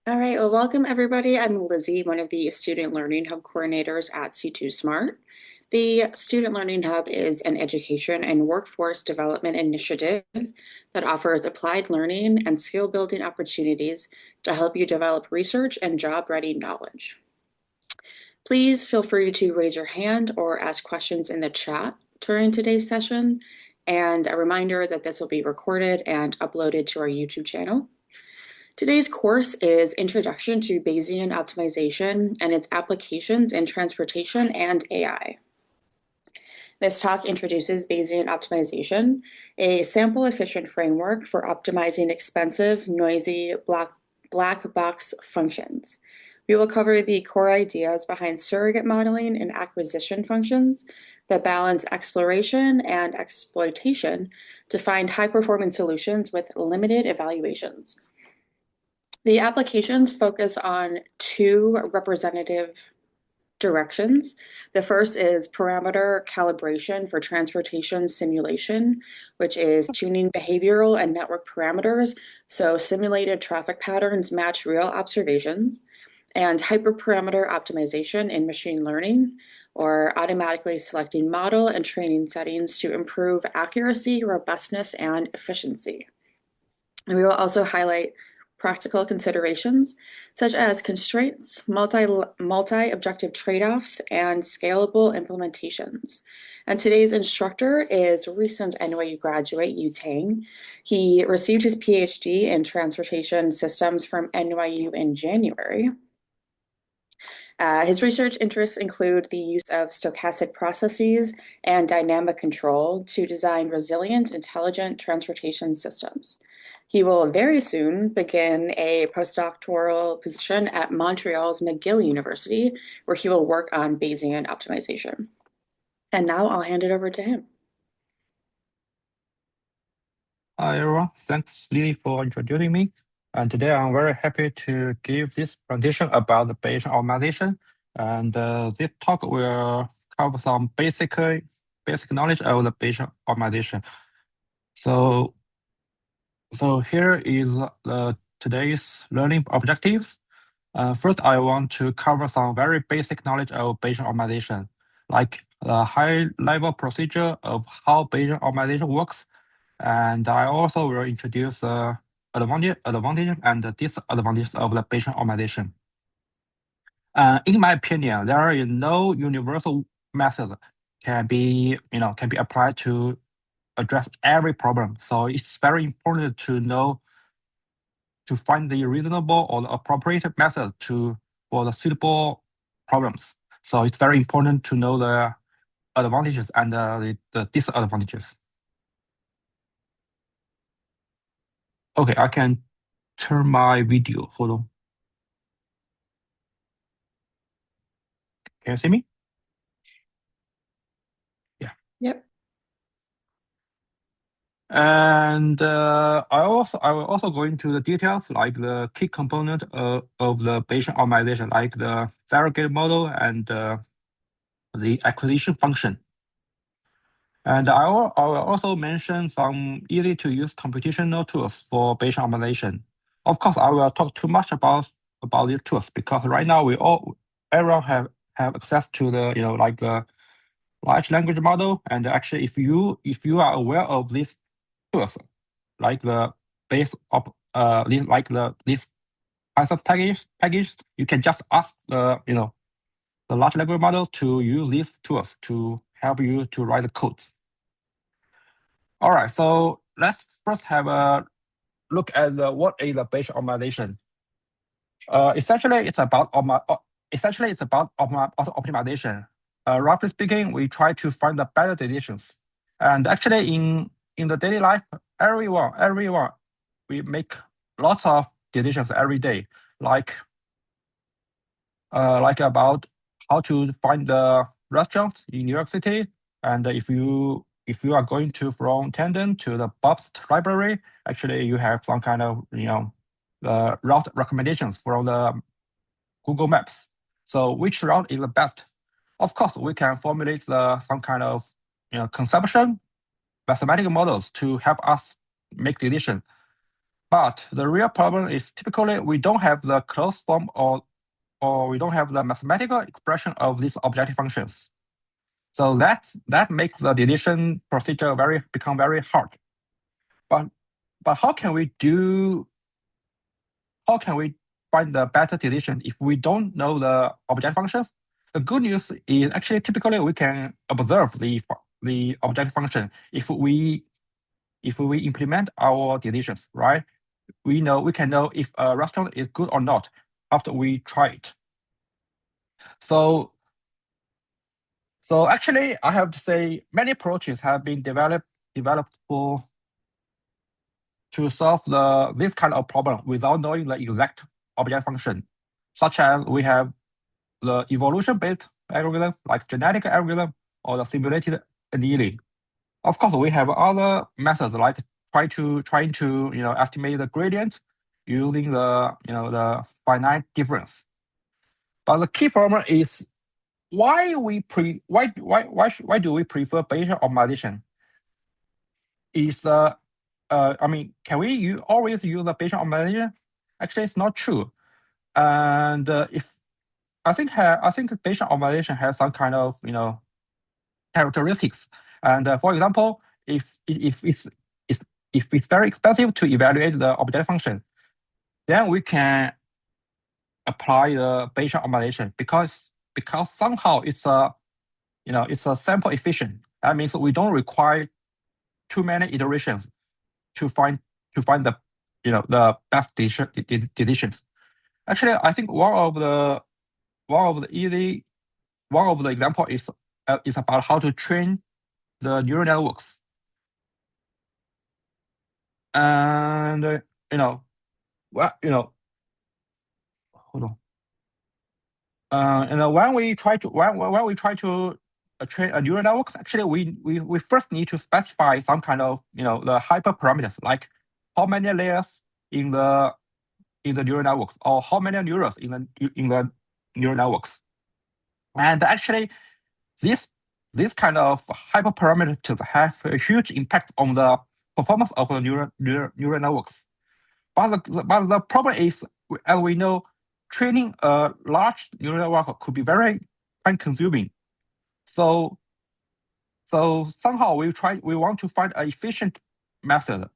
All right, well, welcome everybody. I'm Lizzie, one of the Student Learning Hub coordinators at C2 Smart. The Student Learning Hub is an education and workforce development initiative that offers applied learning and skill building opportunities to help you develop research and job-ready knowledge. Please feel free to raise your hand or ask questions in the chat during today's session. And a reminder that this will be recorded and uploaded to our YouTube channel. Today's course is Introduction to Bayesian Optimization and its applications in transportation and AI. This talk introduces Bayesian optimization, a sample-efficient framework for optimizing expensive, noisy, black box functions. We will cover the core ideas behind surrogate modeling and acquisition functions that balance exploration and exploitation to find high-performance solutions with limited evaluations. The applications focus on two representative directions. The first is parameter calibration for transportation simulation, which is tuning behavioral and network parameters so simulated traffic patterns match real observations, and hyperparameter optimization in machine learning, or automatically selecting model and training settings to improve accuracy, robustness, and efficiency. And we will also highlight practical considerations such as constraints, multi-objective trade-offs, and scalable implementations. And today's instructor is recent NYU graduate Yu Tang. He received his PhD in transportation systems from NYU in January. His research interests include the use of stochastic processes and dynamic control to design resilient, intelligent transportation systems. He will very soon begin a postdoctoral position at Montreal's McGill University, where he will work on Bayesian optimization. And now I'll hand it over to him. Hi everyone, thanks Lily for introducing me. And today I'm very happy to give this presentation about the Bayesian optimization. And this talk will cover some basic knowledge of the Bayesian optimization. So here is today's learning objectives. First, I want to cover some very basic knowledge of Bayesian optimization, like the high-level procedure of how Bayesian optimization works. And I also will introduce the advantage and disadvantages of the Bayesian optimization. In my opinion, there is no universal method can be applied to address every problem. So it's very important to find the reasonable or the appropriate method for the suitable problems. So it's very important to know the advantages and the disadvantages. Okay, I can turn my video. Hold on. Can you see me? Yeah. Yep. And I will also go into the details, like the key component of the Bayesian optimization, like the surrogate model and the acquisition function. And I will also mention some easy-to-use computational tools for Bayesian optimization. Of course, I will talk too much about these tools because right now everyone have access to the like the large language model. And actually, if you are aware of these tools, like the base of this Python package, you can just ask the large language model to use these tools to help you to write the code. All right, so let's first have a look at what is the Bayesian optimization. Essentially, it's about optimization. Roughly speaking, we try to find the better decisions. And actually, in the daily life, everyone, we make lots of decisions every day, like about how to find the restaurant in New York City, and if you are going from Tandon to the Bob's Library, actually you have some kind of route recommendations from the Google Maps. So which route is the best? Of course, we can formulate some kind of consumption mathematical models to help us make decisions. But the real problem is typically we don't have the closed form or we don't have the mathematical expression of these objective functions. So that makes the decision procedure become very hard. But how can we find the better decision if we don't know the object functions? The good news is actually typically we can observe the object function if we implement our decisions, right? We can know if a restaurant is good or not after we try it. So actually, I have to say many approaches have been developed to solve this kind of problem without knowing the exact object function, such as we have the evolution-based algorithm, like genetic algorithm, or the simulated annealing. Of course, we have other methods like trying to estimate the gradient using the finite difference. But the key problem is why do we prefer Bayesian optimization? I mean, can we always use the Bayesian optimization? Actually, it's not true. And if I think Bayesian optimization has some kind of characteristics. And for example, if it's very expensive to evaluate the object function, then we can apply the Bayesian optimization because somehow it's a sample efficient. That means we don't require too many iterations to find the best decisions. Actually, I think one of the example is about how to train the neural networks. And hold on. When we try to train a neural networks, actually we first need to specify some kind of the hyperparameters, like how many layers in the neural networks or how many neurons in the neural networks. And actually, this kind of hyperparameters have a huge impact on the performance of the neural networks. But the problem is, as we know, training a large neural network could be very time-consuming. So somehow we want to find an efficient method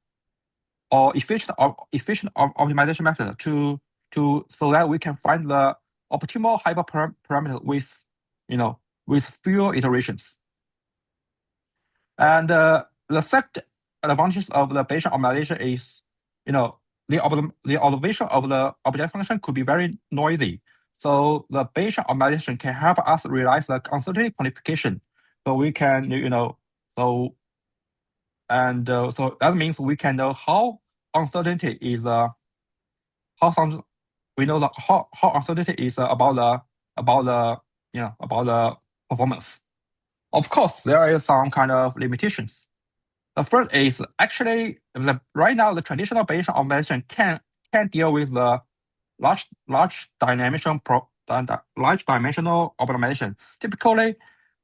or efficient optimization method so that we can find the optimal hyperparameter with fewer iterations. And the second advantage of the Bayesian optimization is, the observation of the object function could be very noisy. So the Bayesian optimization can help us realize the uncertainty quantification. So we can, so that means we can know how uncertainty is we know how uncertainty is about the performance. Of course, there is some kind of limitations. The first is actually right now the traditional Bayesian optimization can deal with the large dimensional optimization. Typically,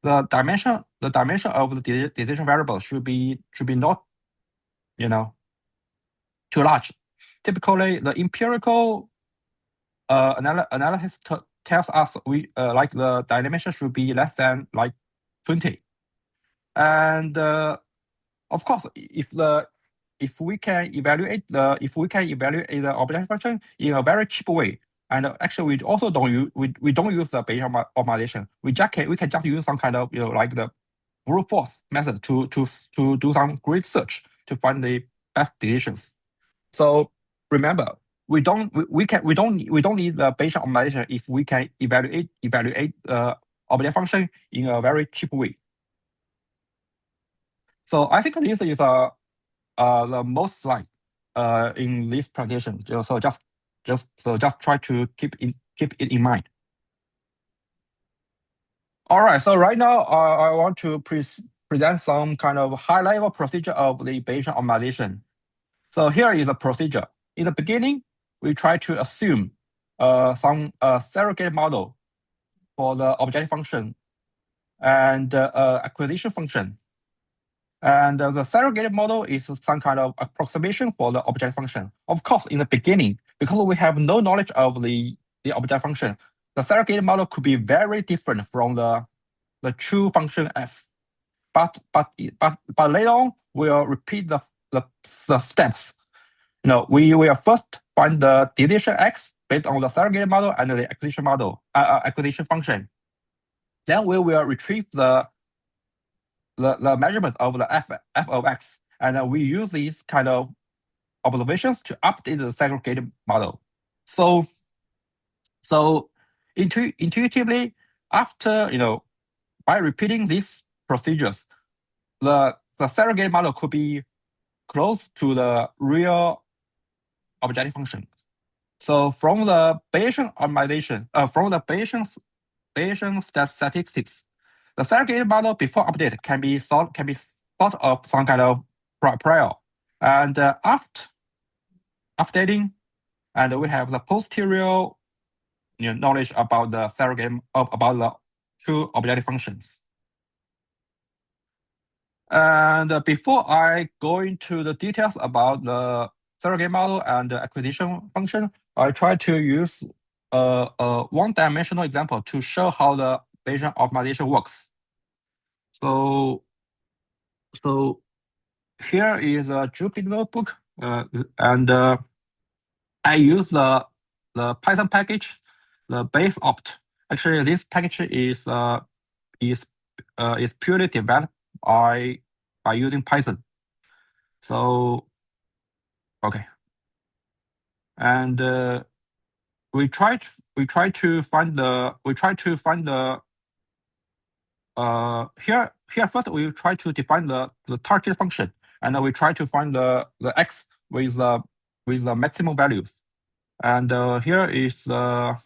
the dimension of the decision variable should be not too large. Typically, the empirical analysis tells us like the dimension should be less than like 20. And of course, if we can evaluate the object function in a very cheap way, and actually we also don't use the Bayesian optimization. We can just use some kind of like the brute force method to do some grid search to find the best decisions. So remember, we don't need the Bayesian optimization if we can evaluate object function in a very cheap way. So I think this is the most slide in this presentation. So just try to keep it in mind. All right. So right now I want to present some kind of high-level procedure of the Bayesian optimization. So here is the procedure. In the beginning, we try to assume some surrogate model for the objective function and acquisition function. And the surrogate model is some kind of approximation for the object function. Of course, in the beginning, because we have no knowledge of the object function, the surrogate model could be very different from the true function f. But later on, we'll repeat the steps. We will first find the decision x based on the surrogate model and the acquisition model, acquisition function. Then we will retrieve the measurement of the f of x, and we use these kind of observations to update the segregated model. So intuitively, after by repeating these procedures, the surrogate model could be close to the real objective function. So from the Bayesian optimization, from the Bayesian statistics, the surrogate model before update can be thought of some kind of prior, and after updating, and we have the posterior knowledge about the surrogate about the true objective functions. And before I go into the details about the surrogate model and the acquisition function, I try to use a one-dimensional example to show how the Bayesian optimization works. So here is a Jupyter notebook, and I use the Python package, the base opt. Actually, this package is purely developed by using Python. So okay, and we try to find the here first we try to define the target function, and we try to find the x with the maximum values, and here is the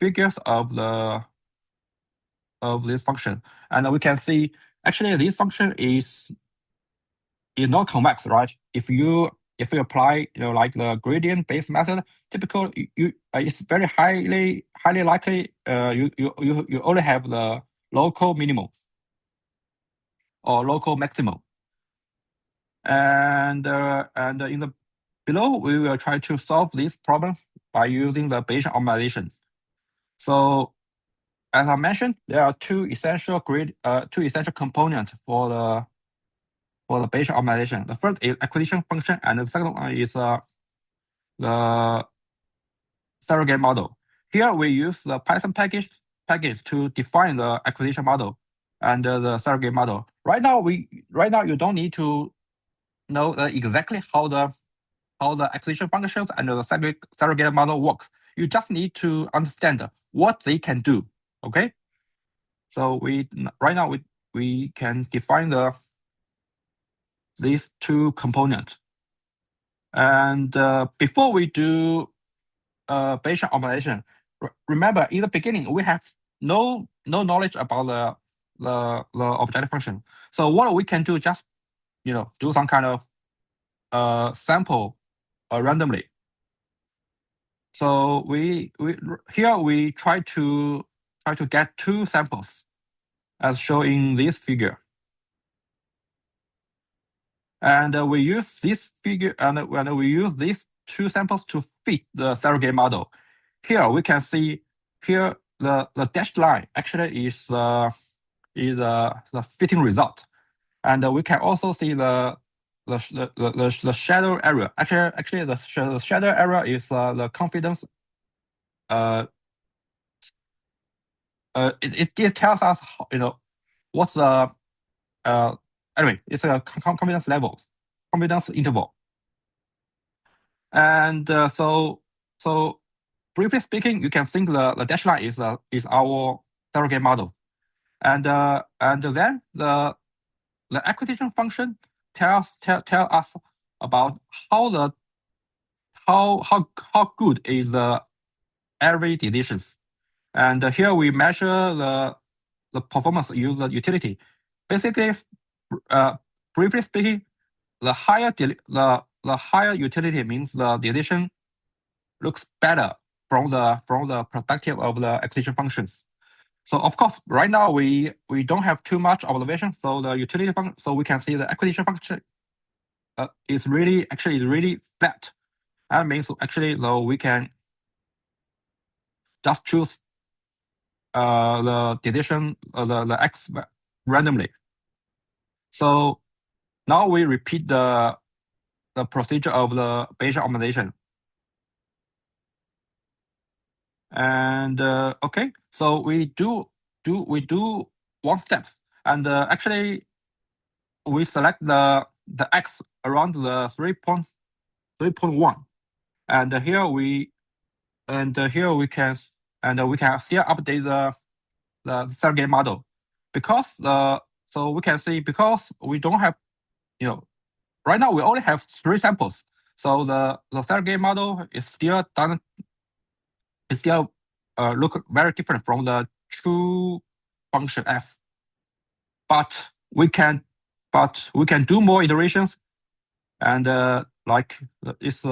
figures of this function, and we can see actually this function is not convex, right? If you apply like the gradient based method, typical it's very highly likely you only have the local minimum or local maximum. And in the below, we will try to solve this problem by using the Bayesian optimization. So as I mentioned, there are two essential components for the Bayesian optimization. The first is acquisition function, and the second one is the surrogate model. Here we use the Python package to define the acquisition model and the surrogate model. Right now you don't need to know exactly how the acquisition functions and the surrogate model works. You just need to understand what they can do. Okay. So right now we can define these two components. And before we do Bayesian optimization, remember in the beginning we have no knowledge about the objective function. So what we can do, just do some kind of sample randomly. So we try to get two samples as shown in this figure. And we use this figure, and when we use these two samples to fit the surrogate model. Here we can see here the dashed line actually is the fitting result, and we can also see the shadow area. Actually the shadow area is the confidence. It tells us what's the anyway, it's a confidence level, confidence interval. And so briefly speaking, you can think the dashed line is our surrogate model, and then the acquisition function tell us about how good is the every decisions. And here we measure the performance user utility. Basically, briefly speaking, the higher utility means the decision looks better from the perspective of the acquisition functions. So of course, right now we don't have too much observation. So the utility function, so we can see the acquisition function is really flat. That means actually though we can just choose the decision the x randomly. So now we repeat the procedure of the Bayesian optimization. And okay, so we do one steps, and actually we select the x around the 3.1, and here we can still update the surrogate model, because so we can see, because we don't have, right now we only have 3 samples, so the surrogate model is still look very different from the true function f. But we can do more iterations, and like it's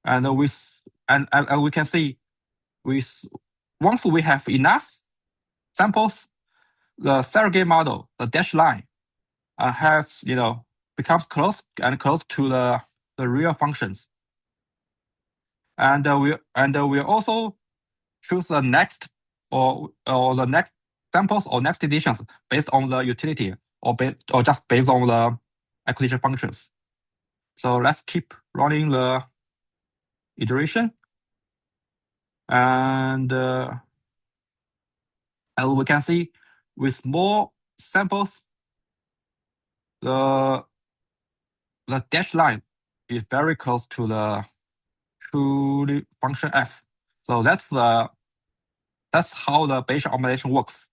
and with and we can see, once we have enough samples, the surrogate model, the dashed line, has becomes close to the real functions, and we also choose the next or the next samples or next decisions based on the utility, or just based on the acquisition functions. So let's keep running the iteration, and as we can see, with more samples, the dashed line is very close to the true function f. So that's how the Bayesian optimization works.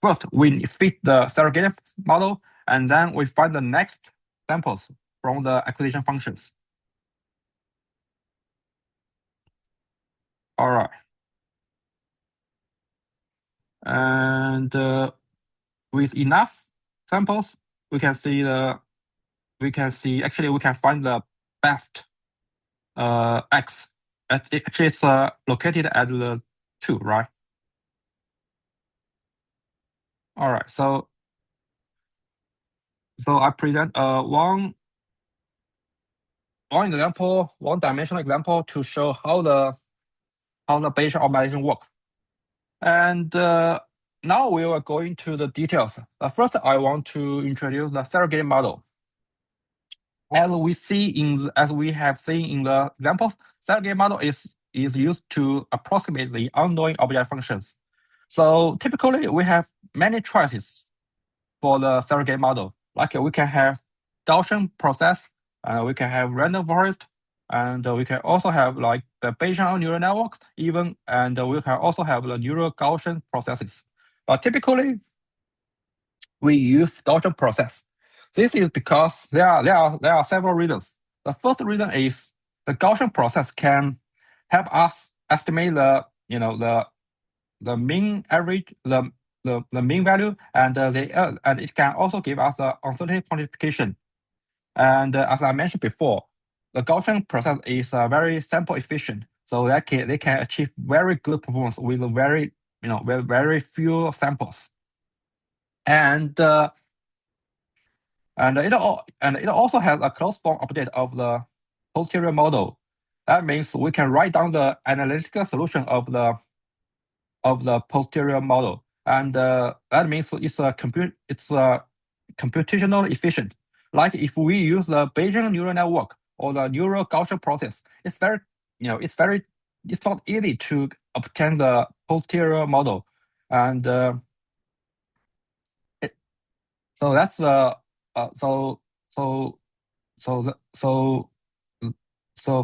First we fit the surrogate model, and then we find the next samples from the acquisition functions. All right. And with enough samples, we can find the best x. Actually, it's located at the 2, right? All right. So I present one example, one-dimensional example, to show how the Bayesian optimization works. And now we are going to the details. First, I want to introduce the surrogate model. As we have seen in the examples, surrogate model is used to approximate the unknown object functions. So typically, we have many choices for the surrogate model. Like we can have Gaussian process, we can have random forest, and we can also have like the Bayesian neural networks, and we can also have the neural Gaussian processes. But typically, we use Gaussian process. This is because there are several reasons. The first reason is the Gaussian process can help us estimate the mean average, the mean value, and it can also give us the uncertainty quantification. And as I mentioned before, the Gaussian process is very sample efficient, so they can achieve very good performance with very few samples. And it also has a closed form update of the posterior model. That means we can write down the analytical solution of the posterior model, and that means it's computationally efficient. Like if we use the Bayesian neural network or the neural Gaussian process, it's not easy to obtain the posterior model, and so that's so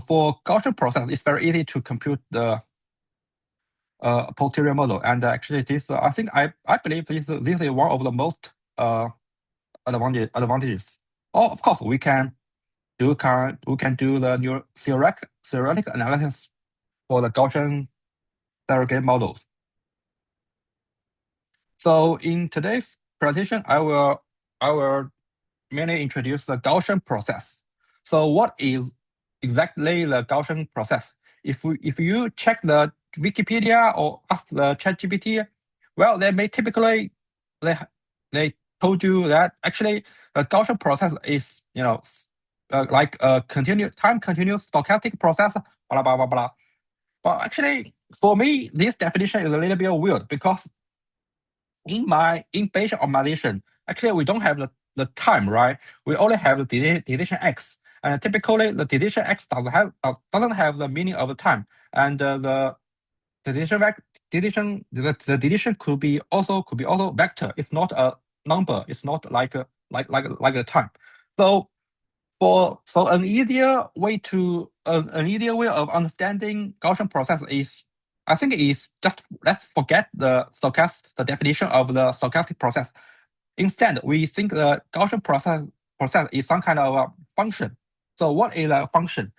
for Gaussian process, it's very easy to compute the posterior model, and actually this I believe this is one of the most advantages. Oh, of course, we can do the theoretical analysis for the Gaussian surrogate models. So in today's presentation, I will mainly introduce the Gaussian process. So what is exactly the Gaussian process? If you check the Wikipedia or ask the ChatGPT, well, they may typically they they told you that actually the Gaussian process is like a continuous stochastic process, blah blah blah blah. But actually, for me, this definition is a little bit weird because in Bayesian optimization, actually we don't have the time, right? We only have the decision x, and typically the decision x doesn't have the meaning of the time, and the the decision could be also vector. It's not a number. It's not like a time. So an easier way of understanding Gaussian process is, I think, is just let's forget the definition of the stochastic process. Instead, we think the Gaussian process is some kind of a function. So what is a function?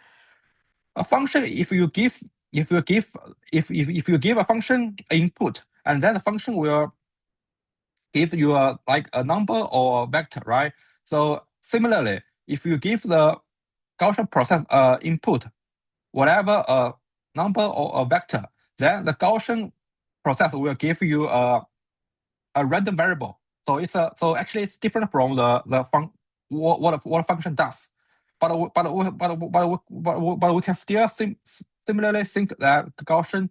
A function, if you give a function input, and then the function will give you a number or a vector, right? So similarly, if you give the Gaussian process input, whatever a number or a vector, then the Gaussian process will give you a random variable. So actually it's different from what a function does. But we can still similarly think that the Gaussian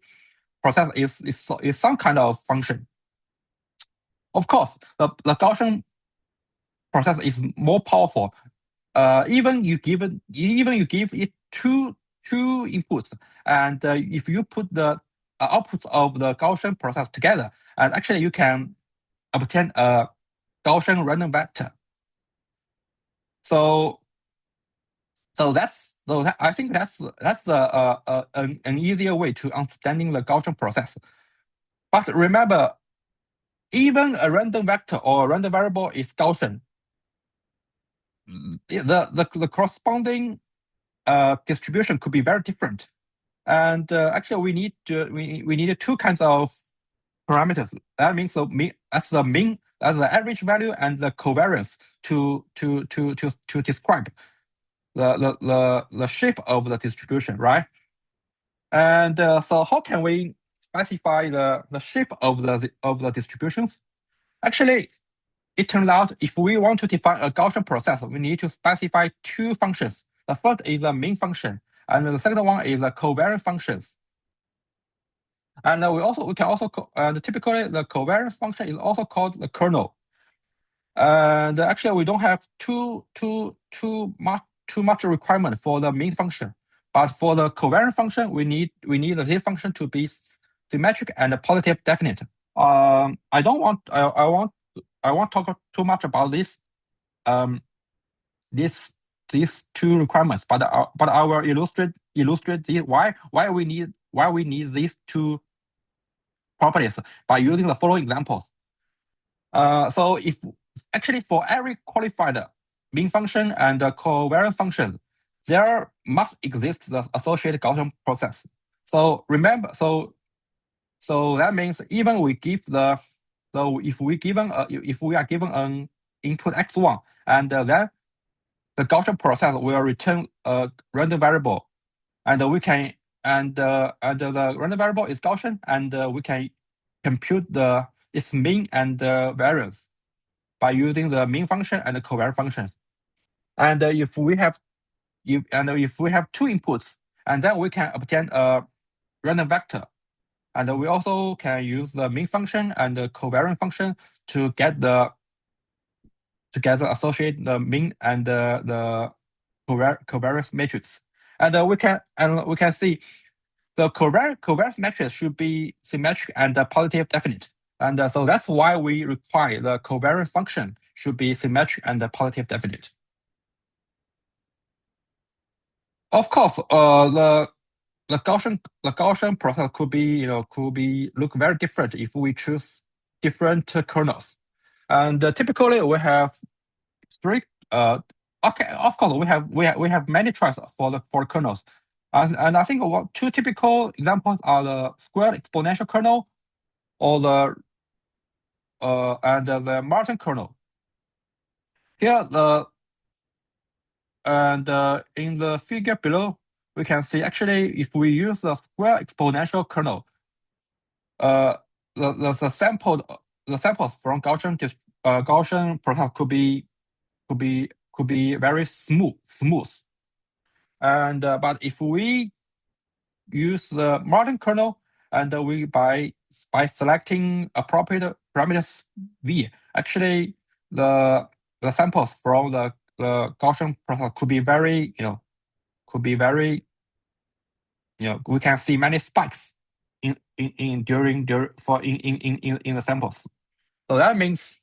process is some kind of function. Of course, the Gaussian process is more powerful. Even you give it two inputs, and if you put the outputs of the Gaussian process together, and actually you can obtain a Gaussian random vector. I think that's an easier way to understanding the Gaussian process. But remember, even a random vector or a random variable is Gaussian. The corresponding distribution could be very different, and actually we need two kinds of parameters. That means that's the average value and the covariance to describe the shape of the distribution, right? And so how can we specify the shape of the distributions? Actually, it turns out if we want to define a Gaussian process, we need to specify two functions. The first is the mean function, and the second one is the covariance functions. And typically the covariance function is also called the kernel. And actually, we don't have too much requirement for the mean function, but for the covariance function, we need this function to be symmetric and positive definite. I won't talk too much about these two requirements, but I will illustrate why we need these two properties by using the following examples. So if actually for every qualified mean function and covariance function, there must exist the associated Gaussian process. So remember, so that means even if we are given an input x1, and then the Gaussian process will return a random variable, and the random variable is Gaussian, and we can compute its mean and variance by using the mean function and the covariance functions. And if we have two inputs, and then we can obtain a random vector, and we also can use the mean function and the covariance function to associate the mean and the covariance matrix. And we can see the covariance matrix should be symmetric and positive definite. And so that's why we require the covariance function should be symmetric and positive definite. Of course, the Gaussian process could be look very different if we choose different kernels. And typically we have three. Okay, of course we have many choices for kernels. And I think two typical examples are the squared exponential kernel or the Martin kernel. Here in the figure below, we can see actually if we use the square exponential kernel, the samples from Gaussian process could be very smooth. And but if we use the modern kernel and we by selecting appropriate parameters v, actually the samples from the Gaussian process could be very we can see many spikes in the samples. So that means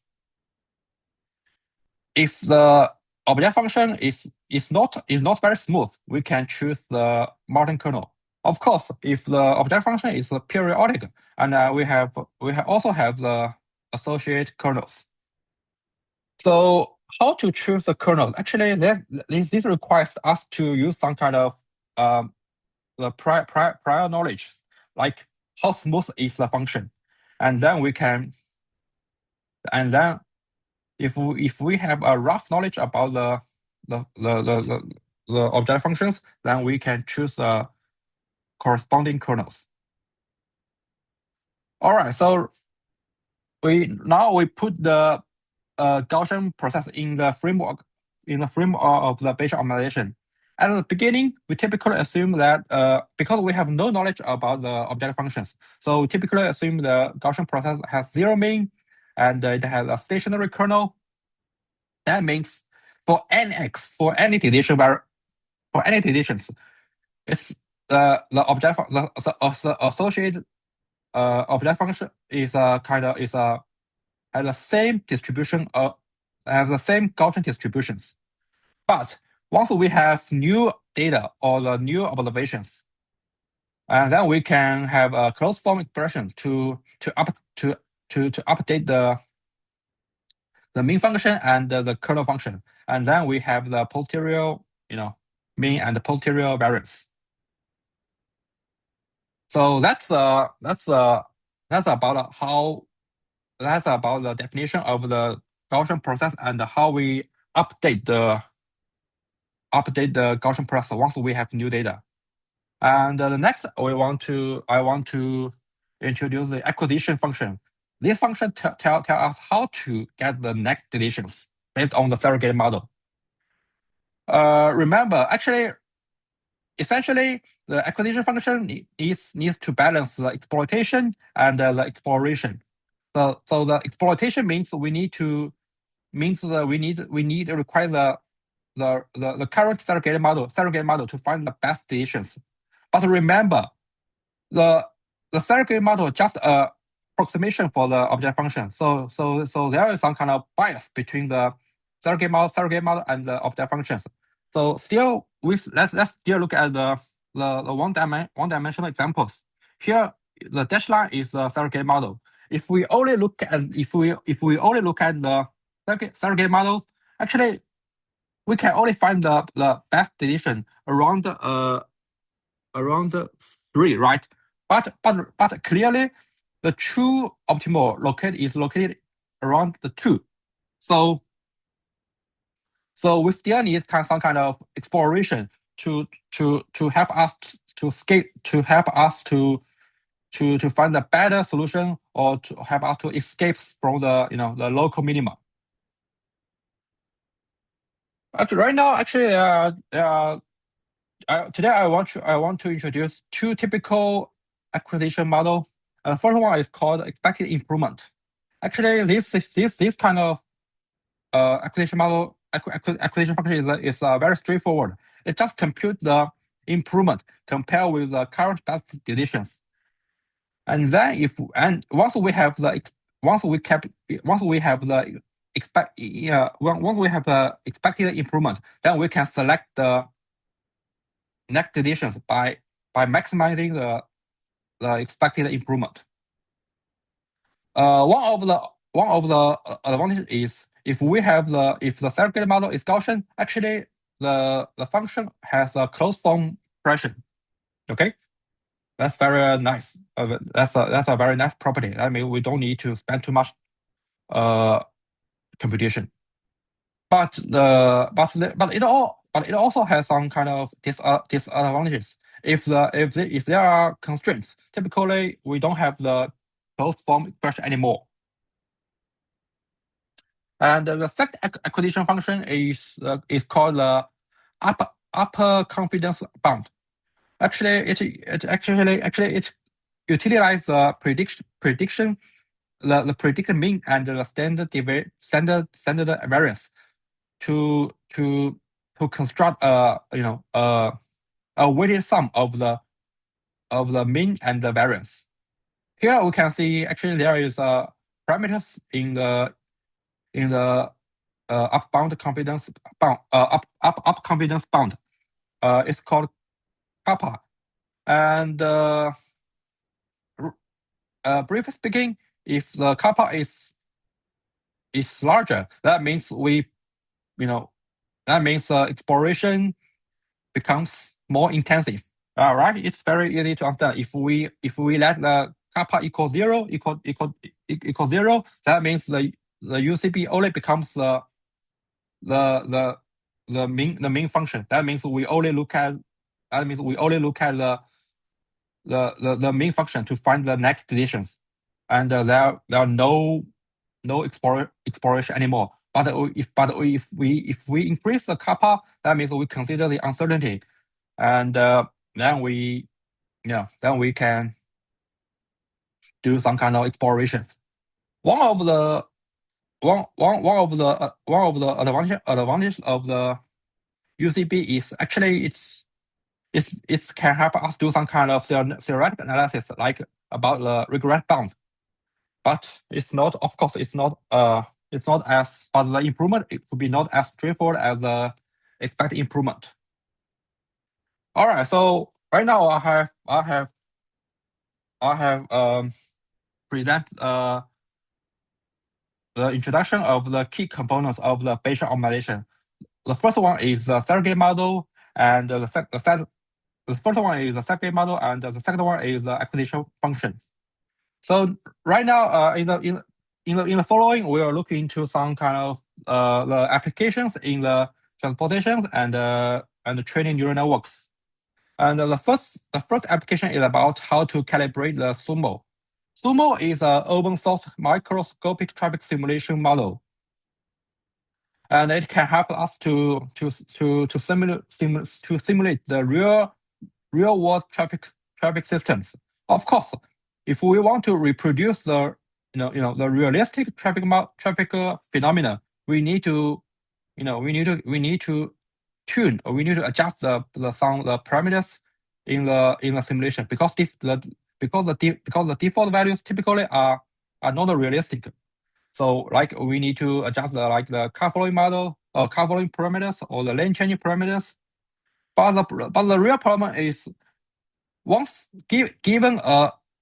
if the object function is not very smooth, we can choose the modern kernel. Of course, if the object function is periodic, and we also have the associate kernels. So how to choose the kernel? Actually, this requires us to use some kind of the prior knowledge, like how smooth is the function, and then we can, and then if we have a rough knowledge about the object functions, then we can choose the corresponding kernels. All right, so we put the Gaussian process in the framework of the Bayesian optimization. At the beginning, we typically assume that because we have no knowledge about the object functions, so we typically assume the Gaussian process has zero mean and it has a stationary kernel. That means for nx, for any decisions, it's the associated object function is has the same distribution have the same Gaussian distributions. But once we have new data or the new observations, and then we can have a closed form expression to update the mean function and the kernel function, and then we have the posterior mean and the posterior variance. So that's about the definition of the Gaussian process and how we update the Gaussian process once we have new data. And the next I want to introduce the acquisition function. This function tell us how to get the next decisions based on the surrogate model. Remember, actually, essentially, the acquisition function needs to balance the exploitation and the exploration. So the exploitation means we need to require the current surrogate model to find the best decisions. But remember, the surrogate model just a approximation for the object function. So there is some kind of bias between the surrogate model and the object functions. So still, let's still look at the one-dimensional examples. Here, the dashed line is the surrogate model. If we only look at the surrogate models, actually, we can only find the best decision around 3, right? But clearly, the true optimal is located around the 2. So we still need some kind of exploration to help us to find a better solution or to help us to escape from the the local minima. Right now, actually, today I want to introduce 2 typical acquisition model. First one is called expected improvement. Actually, this kind of acquisition model acquisition function is very straightforward. It just compute the improvement compared with the current best decisions. And then once we have the expected improvement, then we can select the next decisions by maximizing the expected improvement. One of the advantages is if the surrogate model is Gaussian, actually the function has a closed form expression. Okay, that's very nice. That's a very nice property. I mean, we don't need to spend too much computation. But but it also has some kind of disadvantages. If there are constraints, typically we don't have the closed form expression anymore. And the second acquisition function is called the upper confidence bound. Actually, it utilizes the prediction the predicted mean and the standard variance to construct a weighted sum of the mean and the variance. Here we can see actually there is parameters in the up confidence bound up confidence bound. It's called kappa. And briefly speaking, if the kappa is larger, that means exploration becomes more intensive. Right? It's very easy to understand. If we let the kappa equal zero, that means the UCB only becomes the main function. That means we only look at the main function to find the next decisions, and there are no exploration anymore. But if we increase the kappa, that means we consider the uncertainty, and then we can do some kind of explorations. One of the advantage of the UCB is actually it can help us do some kind of theoretical analysis, like about the regret bound. But it's not, of course, it's not as, but the improvement, it could be not as straightforward as the expected improvement. All right, so right now I have present the introduction of the key components of the Bayesian optimization. The first one is the surrogate model, and the first one is the surrogate model, and the second one is the acquisition function. So right now, in the following, we are looking into some kind of the applications in the transportation and the training neural networks. And the first application is about how to calibrate the Sumo. Sumo is an open source microscopic traffic simulation model, and it can help us to simulate the real world traffic systems. Of course, if we want to reproduce the the realistic traffic phenomena, we need to tune, or we need to adjust the parameters in the simulation, because the default values typically are not realistic. So like we need to adjust the car following model or car following parameters or the lane changing parameters. But the real problem is, once given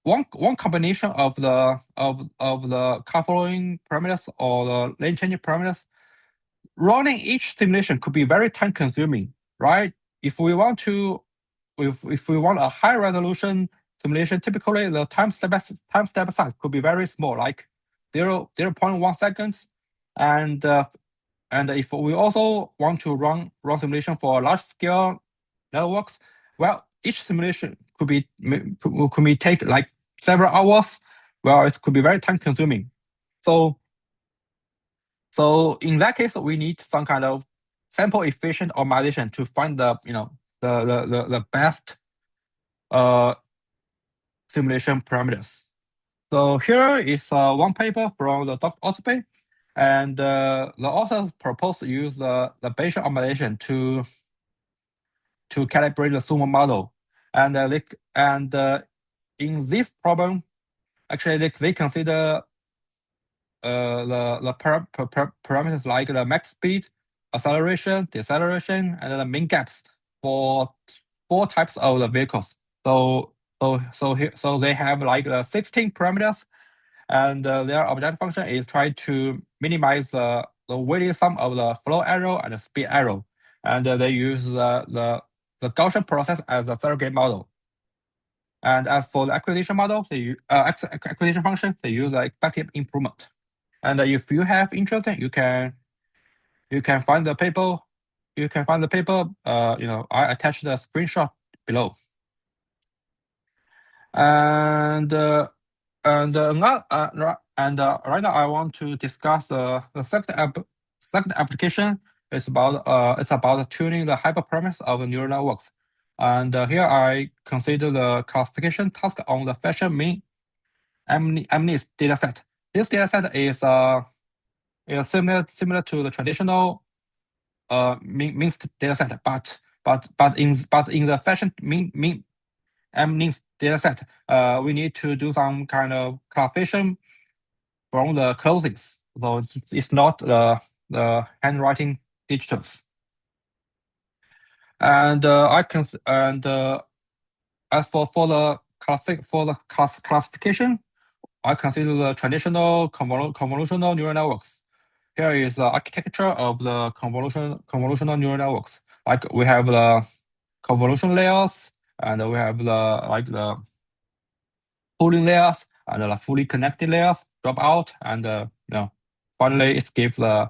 one combination of the car following parameters or the lane changing parameters, running each simulation could be very time consuming, right? If we want a high resolution simulation, typically the time step size could be very small, like 0.1 seconds. And if we also want to run simulation for large scale networks, well, each simulation could take like several hours. Well, it could be very time consuming. So in that case, we need some kind of sample efficient optimization to find the best simulation parameters. So here is one paper from the Dr. Otbe, and the authors proposed to use the Bayesian optimization to calibrate the Sumo model. And in this problem, actually they consider the parameters like the max speed, acceleration, deceleration, and the mean gaps for 4 types of the vehicles. So they have like 16 parameters, and their objective function is try to minimize the weighted sum of the flow error and the speed error. And they use the Gaussian process as a surrogate model. And as for the acquisition model, acquisition function, they use the expected improvement. And if you have interest, you can find the paper you can find the paper. I attached the screenshot below. And right now I want to discuss the second application. It's about tuning the hyperparameters of neural networks. And here I consider the classification task on the fashion mean MNIST dataset. This dataset is similar to the traditional MNIST dataset, but in the fashion mean MNIST dataset, we need to do some kind of classification from the closings. So it's not the handwriting digitals. And as for the classification, I consider the traditional convolutional neural networks. Here is the architecture of the convolutional neural networks. Like we have the convolution layers, and we have the pooling layers and the fully connected layers drop out, and finally it gives finally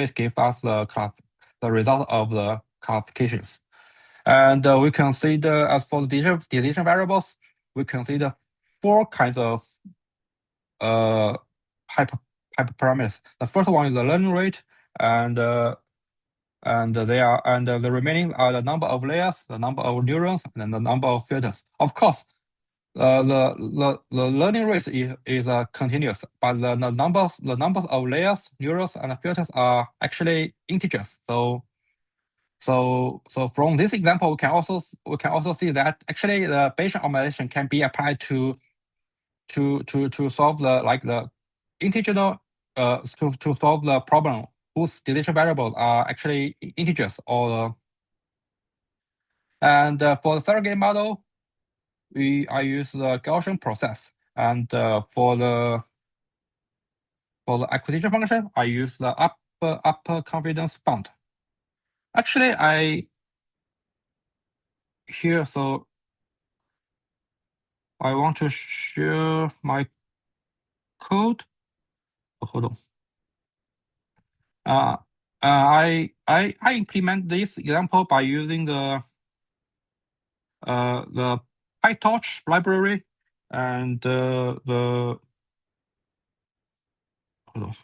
it gives us the result of the classifications. And we consider, as for the decision variables, we consider 4 kinds of hyperparameters. The first one is the learning rate, and the remaining are the number of layers, the number of neurons, and the number of filters. Of course, the learning rate is continuous, but the numbers of layers, neurons, and filters are actually integers. So from this example, we can also see that actually the Bayesian optimization can be applied to solve the integer to solve the problem whose decision variables are actually integers. And for the surrogate model, I use the Gaussian process, and for the acquisition function, I use the upper confidence bound. Actually, I want to share my code. Oh, hold on. I implement this example by using the PyTorch library, and hold on.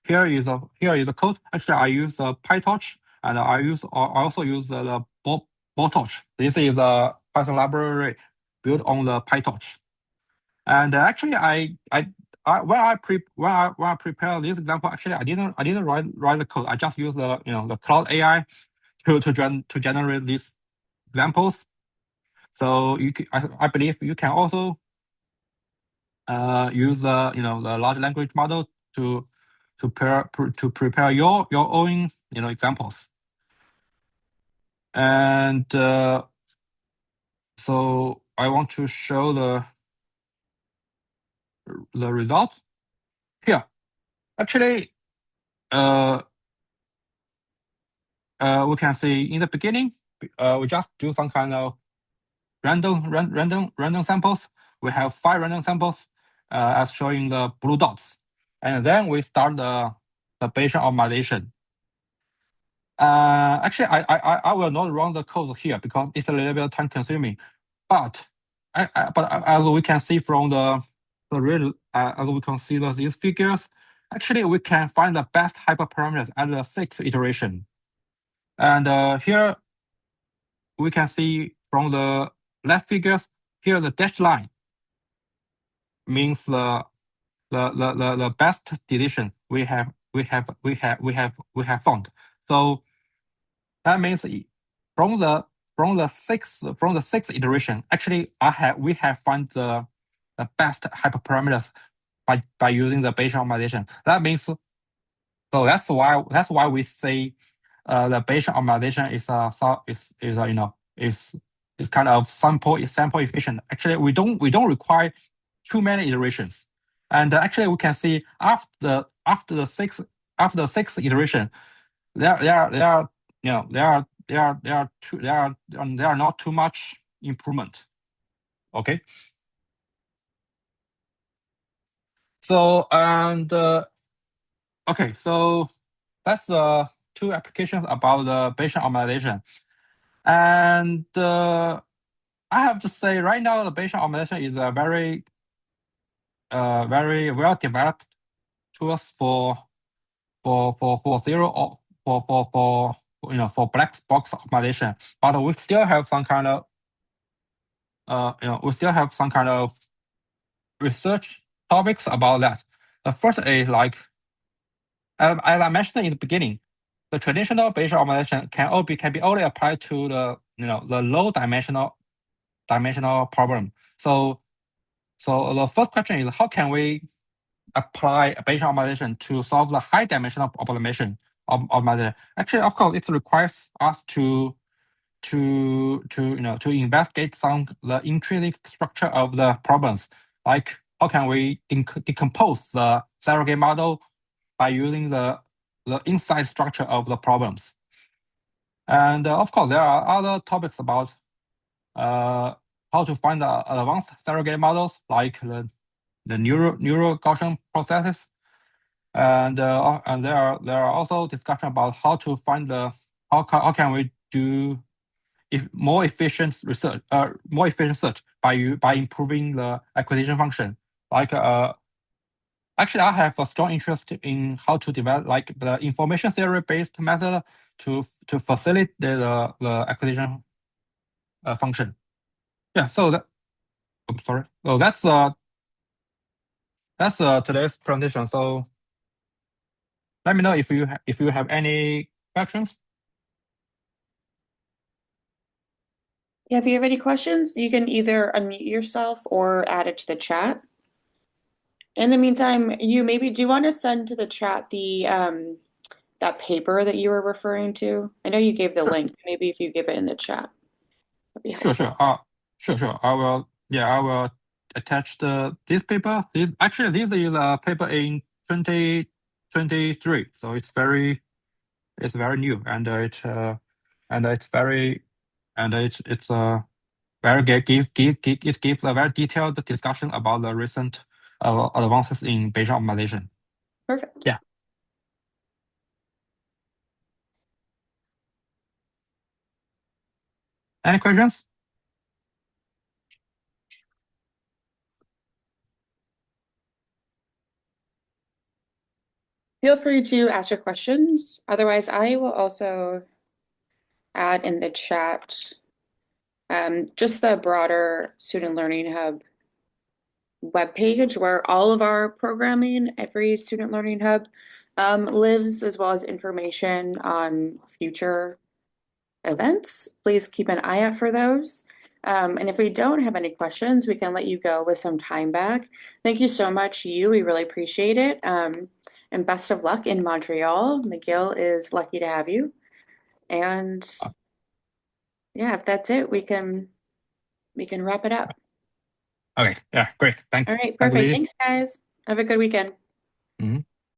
Here is the code. Actually, I use PyTorch, and I also use the BallTorch. This is a Python library built on the PyTorch. And actually, when I prepare this example, actually I didn't write the code. I just use the cloud AI to generate these examples. So I believe you can also use the large language model to prepare your own examples. And so I want to show the results here. Actually, we can see in the beginning, we just do some kind of random samples. We have 5 random samples, as showing the blue dots, and then we start the Bayesian optimization. Actually, I will not run the code here because it's a little bit time consuming. But as we can see from the real, as we can see these figures, actually we can find the best hyperparameters at the 6th iteration. And here we can see from the left figures, here the dashed line means the best decision we have found. So that means from the sixth iteration, actually we have found the best hyperparameters by using the Bayesian optimization. That means, so that's why we say the Bayesian optimization is kind of sample efficient. Actually, we don't require too many iterations, and actually we can see after the sixth iteration, there are not too much improvement. Okay. So okay, so that's two applications about the Bayesian optimization. And I have to say, right now, the Bayesian optimization is a very well developed tools for zero or for black box optimization. But we still have some kind of research topics about that. The first is like, as I mentioned in the beginning, the traditional Bayesian optimization can be only applied to the low dimensional problem. So the first question is, how can we apply Bayesian optimization to solve the high dimensional optimization? Actually, of course, it requires us to investigate the intrinsic structure of the problems, like how can we decompose the surrogate model by using the inside structure of the problems. And of course, there are other topics about how to find the advanced surrogate models, like the neural Gaussian processes. And there are also discussion about how to find how can we do more efficient search by improving the acquisition function. Like actually, I have a strong interest in how to develop like the information theory based method to facilitate the acquisition function. Yeah. So that. I'm sorry. So that's today's presentation. So let me know if you have any questions. Yeah, if you have any questions, you can either unmute yourself or add it to the chat. In the meantime, you maybe do want to send to the chat the that paper that you were referring to. I know you gave the Sure, link. Maybe if you give it in the chat, that'd be sure, helpful. sure. Sure. I will. Yeah, I will attach this paper. This is a paper in 2023, so it's very new, and it's very and it's very it gives a very detailed discussion about the recent advances in Bayesian optimization. Perfect. Yeah. Any questions? Feel free to ask your questions. Otherwise, I will also add in the chat just the broader Student Learning Hub webpage where all of our programming, every Student Learning Hub lives, as well as information on future events. Please keep an eye out for those. And if we don't have any questions, we can let you go with some time back. Thank you so much, you. We really appreciate it. And best of luck in Montreal. McGill is lucky to have you. And yeah, if that's it, we can wrap it up. Okay. Yeah. Great. All Thanks. right, Thank you, perfect. Lee. Thanks, guys. Have a good weekend. Mhm.